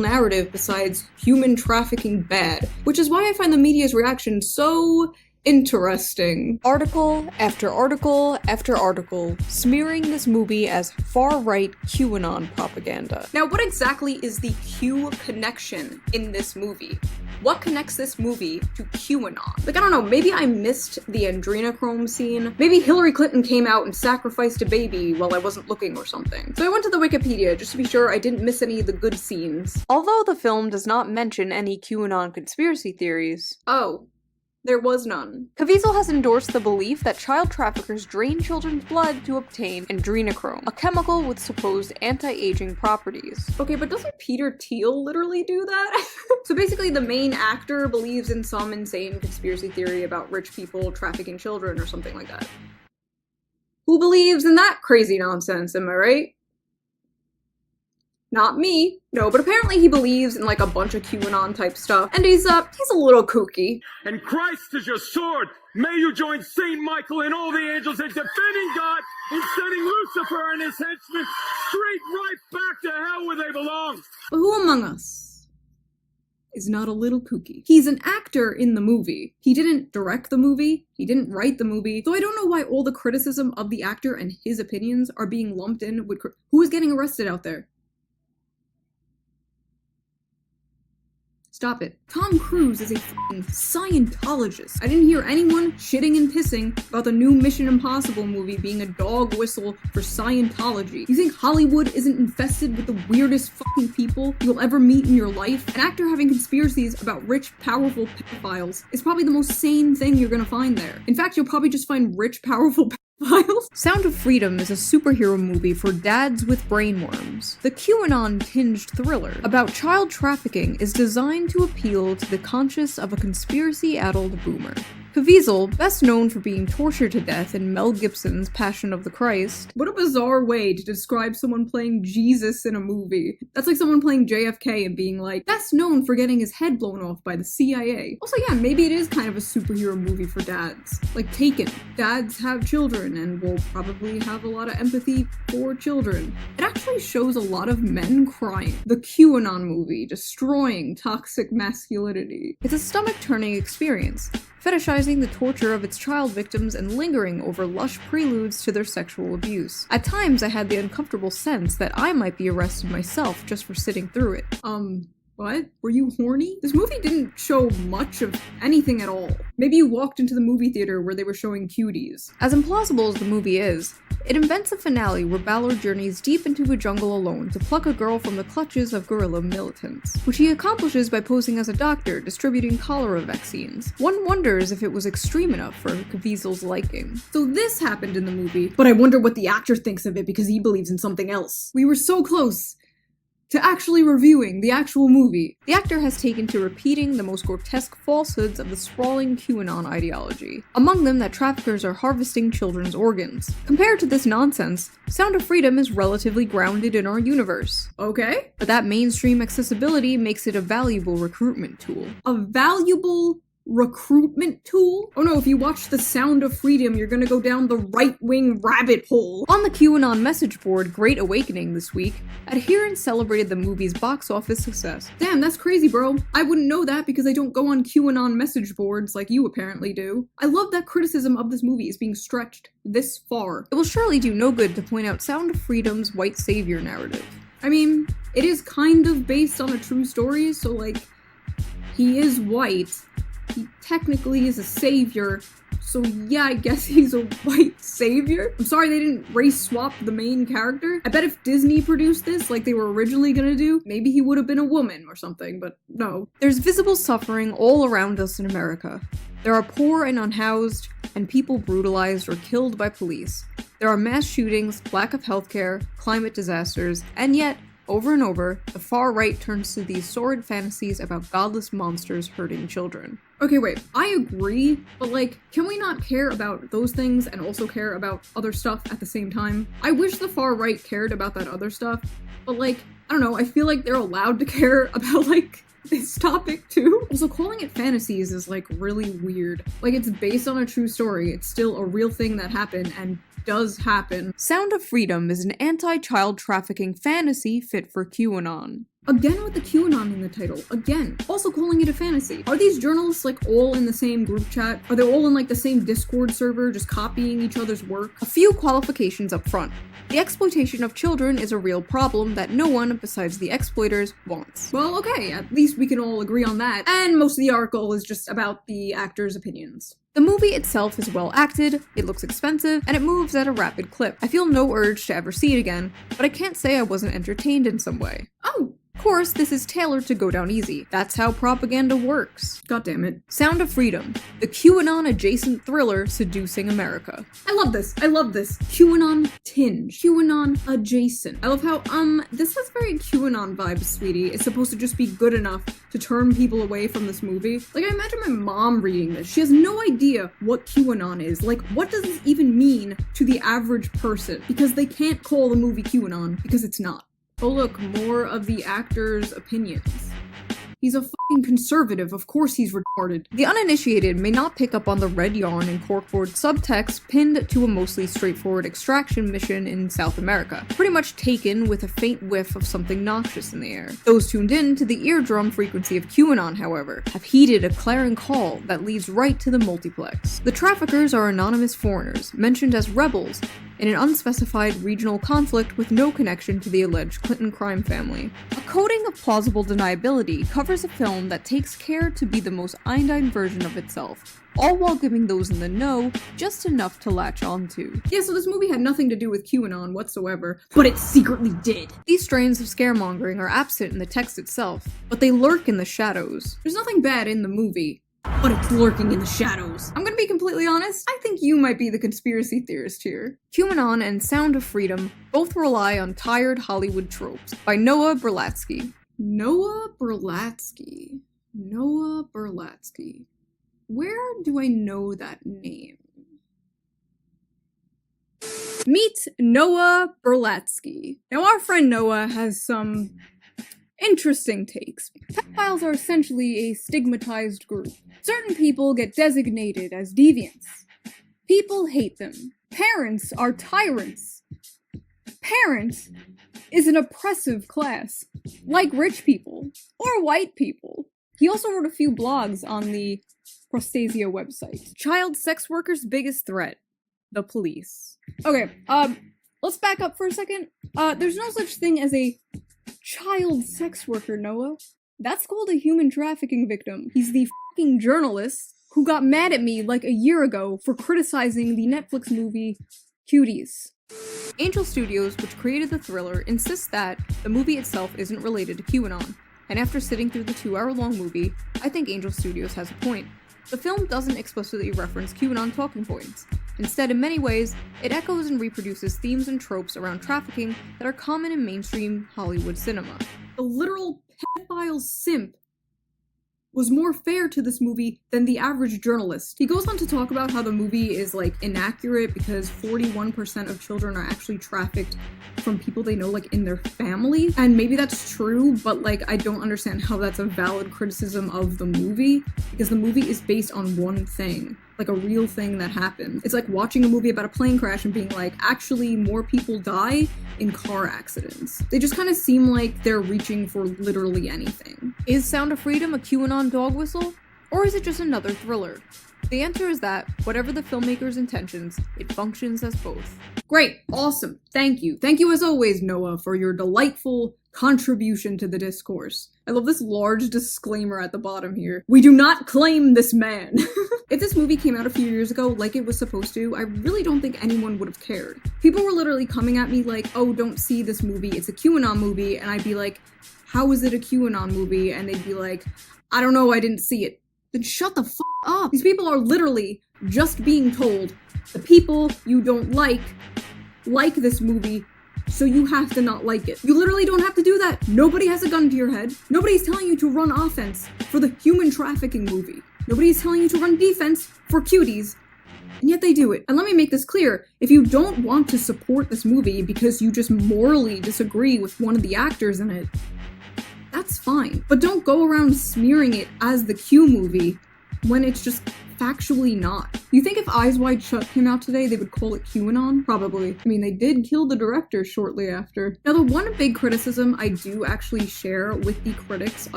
narrative besides human trafficking bad, which is why I find the media's reaction so interesting. Article after article after article smearing this movie as far-right QAnon propaganda. Now, what exactly is the Q connection in this movie? What connects this movie to QAnon? Like, I don't know, maybe I missed the adrenochrome scene. Maybe Hillary Clinton came out and sacrificed a baby while I wasn't looking or something. So I went to the Wikipedia just to be sure I didn't miss any of the good scenes. Although the film does not mention any QAnon conspiracy theories. Oh. There was none. Caviezel has endorsed the belief that child traffickers drain children's blood to obtain adrenochrome, a chemical with supposed anti-aging properties. Okay, but doesn't Peter Thiel literally do that? So basically the main actor believes in some insane conspiracy theory about rich people trafficking children or something like that. Who believes in that crazy nonsense, am I right? Not me. No, but apparently he believes in like a bunch of QAnon type stuff, and he's a little kooky. And Christ is your sword. May you join Saint Michael and all the angels in defending God and sending Lucifer and his henchmen straight right back to hell where they belong. But who among us is not a little kooky? He's an actor in the movie. He didn't direct the movie. He didn't write the movie. So I don't know why all the criticism of the actor and his opinions are being lumped in with who is getting arrested out there. Stop it. Tom Cruise is a f***ing Scientologist. I didn't hear anyone shitting and pissing about the new Mission Impossible movie being a dog whistle for Scientology. You think Hollywood isn't infested with the weirdest f***ing people you'll ever meet in your life? An actor having conspiracies about rich, powerful pedophiles is probably the most sane thing you're gonna find there. In fact, you'll probably just find rich, powerful pedophiles. Sound of Freedom is a superhero movie for dads with brainworms. The QAnon-tinged thriller about child trafficking is designed to appeal to the conscience of a conspiracy-addled boomer. Caviezel, best known for being tortured to death in Mel Gibson's Passion of the Christ. What a bizarre way to describe someone playing Jesus in a movie. That's like someone playing JFK and being like, best known for getting his head blown off by the CIA. Also, yeah, maybe it is kind of a superhero movie for dads. Like Taken. Dads have children and will probably have a lot of empathy for children. It actually shows a lot of men crying. The QAnon movie, destroying toxic masculinity. It's a stomach-turning experience, fetishizing the torture of its child victims and lingering over lush preludes to their sexual abuse. At times, I had the uncomfortable sense that I might be arrested myself just for sitting through it. What? Were you horny? This movie didn't show much of anything at all. Maybe you walked into the movie theater where they were showing cuties. As implausible as the movie is, it invents a finale where Balor journeys deep into a jungle alone to pluck a girl from the clutches of guerrilla militants, which he accomplishes by posing as a doctor distributing cholera vaccines. One wonders if it was extreme enough for Caviezel's liking. So this happened in the movie, but I wonder what the actor thinks of it because he believes in something else. We were so close to actually reviewing the actual movie. The actor has taken to repeating the most grotesque falsehoods of the sprawling QAnon ideology, among them that traffickers are harvesting children's organs. Compared to this nonsense, Sound of Freedom is relatively grounded in our universe. Okay? But that mainstream accessibility makes it a valuable recruitment tool. A valuable recruitment tool? Oh no, if you watch The Sound of Freedom, you're gonna go down the right-wing rabbit hole. On the QAnon message board Great Awakening this week, adherents celebrated the movie's box office success. Damn, that's crazy, bro. I wouldn't know that because I don't go on QAnon message boards like you apparently do. I love that criticism of this movie is being stretched this far. It will surely do no good to point out Sound of Freedom's white savior narrative. I mean, it is kind of based on a true story, so like, he is white. He technically is a savior, so yeah, I guess he's a white savior. I'm sorry they didn't race swap the main character. I bet if Disney produced this like they were originally gonna do, maybe he would have been a woman or something, but no. There's visible suffering all around us in America. There are poor and unhoused, and people brutalized or killed by police. There are mass shootings, lack of healthcare, climate disasters, and yet, over and over, the far right turns to these sordid fantasies about godless monsters hurting children. Okay, wait, I agree, but like, can we not care about those things and also care about other stuff at the same time? I wish the far right cared about that other stuff, but like, I don't know, I feel like they're allowed to care about like, this topic too. Also, calling it fantasies is like really weird. Like, it's based on a true story, it's still a real thing that happened and does happen. Sound of Freedom is an anti-child trafficking fantasy fit for QAnon. Again with the QAnon in the title. Again. Also calling it a fantasy. Are these journalists like all in the same group chat? Are they all in like the same Discord server just copying each other's work? A few qualifications up front. The exploitation of children is a real problem that no one besides the exploiters wants. Well, okay, at least we can all agree on that. And most of the article is just about the actors' opinions. The movie itself is well acted, it looks expensive, and it moves at a rapid clip. I feel no urge to ever see it again, but I can't say I wasn't entertained in some way. Oh! Of course, this is tailored to go down easy. That's how propaganda works. God damn it. Sound of Freedom, the QAnon-adjacent thriller seducing America. I love this. I love this. QAnon tinge. QAnon adjacent. I love how, this has very QAnon vibes, sweetie. It's supposed to just be good enough to turn people away from this movie. Like, I imagine my mom reading this. She has no idea what QAnon is. Like, what does this even mean to the average person? Because they can't call the movie QAnon, because it's not. Oh look, more of the actor's opinions. He's a fucking conservative, of course he's retarded. The uninitiated may not pick up on the red yarn and corkboard subtext pinned to a mostly straightforward extraction mission in South America, pretty much taken with a faint whiff of something noxious in the air. Those tuned in to the eardrum frequency of QAnon, however, have heeded a clarion call that leads right to the multiplex. The traffickers are anonymous foreigners, mentioned as rebels, in an unspecified regional conflict with no connection to the alleged Clinton crime family. A coating of plausible deniability covers a film that takes care to be the most anodyne version of itself, all while giving those in the know just enough to latch onto. Yeah, so this movie had nothing to do with QAnon whatsoever, but it secretly did. These strains of scaremongering are absent in the text itself, but they lurk in the shadows. There's nothing bad in the movie, but it's lurking in the shadows. I'm gonna be completely honest, I think you might be the conspiracy theorist here. QAnon and Sound of Freedom both rely on tired Hollywood tropes by Noah Berlatsky. Noah Berlatsky. Noah Berlatsky. Where do I know that name? Meet Noah Berlatsky. Now our friend Noah has some interesting takes. Pedophiles are essentially a stigmatized group. Certain people get designated as deviants. People hate them. Parents are tyrants. Parents is an oppressive class, like rich people, or white people. He also wrote a few blogs on the Prostasia website. Child sex workers' biggest threat, the police. Okay, let's back up for a second. There's no such thing as a child sex worker, Noah. That's called a human trafficking victim. He's the fucking journalist who got mad at me like a year ago for criticizing the Netflix movie Cuties. Angel Studios, which created the thriller, insists that the movie itself isn't related to QAnon, and after sitting through the 2-hour-long movie, I think Angel Studios has a point. The film doesn't explicitly reference QAnon talking points. Instead, in many ways, it echoes and reproduces themes and tropes around trafficking that are common in mainstream Hollywood cinema. The literal pedophile simp was more fair to this movie than the average journalist. He goes on to talk about how the movie is, like, inaccurate because 41% of children are actually trafficked from people they know, like, in their family. And maybe that's true, but, like, I don't understand how that's a valid criticism of the movie, because the movie is based on one thing. Like a real thing that happened. It's like watching a movie about a plane crash and being like, actually more people die in car accidents. They just kind of seem like they're reaching for literally anything. Is Sound of Freedom a QAnon dog whistle? Or is it just another thriller? The answer is that, whatever the filmmaker's intentions, it functions as both. Great, awesome, thank you. Thank you as always, Noah, for your delightful contribution to the discourse. I love this large disclaimer at the bottom here. We do not claim this man. If this movie came out a few years ago like it was supposed to, I really don't think anyone would have cared. People were literally coming at me like, oh, don't see this movie, it's a QAnon movie, and I'd be like, how is it a QAnon movie? And they'd be like, I don't know, I didn't see it. Then shut the fuck up. These people are literally just being told, the people you don't like this movie, so you have to not like it. You literally don't have to do that. Nobody has a gun to your head. Nobody's telling you to run offense for the human trafficking movie. Nobody's telling you to run defense for Cuties, and yet they do it. And let me make this clear, if you don't want to support this movie because you just morally disagree with one of the actors in it, that's fine. But don't go around smearing it as the Q movie when it's just factually not. You think if Eyes Wide Shut came out today, they would call it QAnon? Probably. I mean, they did kill the director shortly after. Now, the one big criticism I do actually share with the critics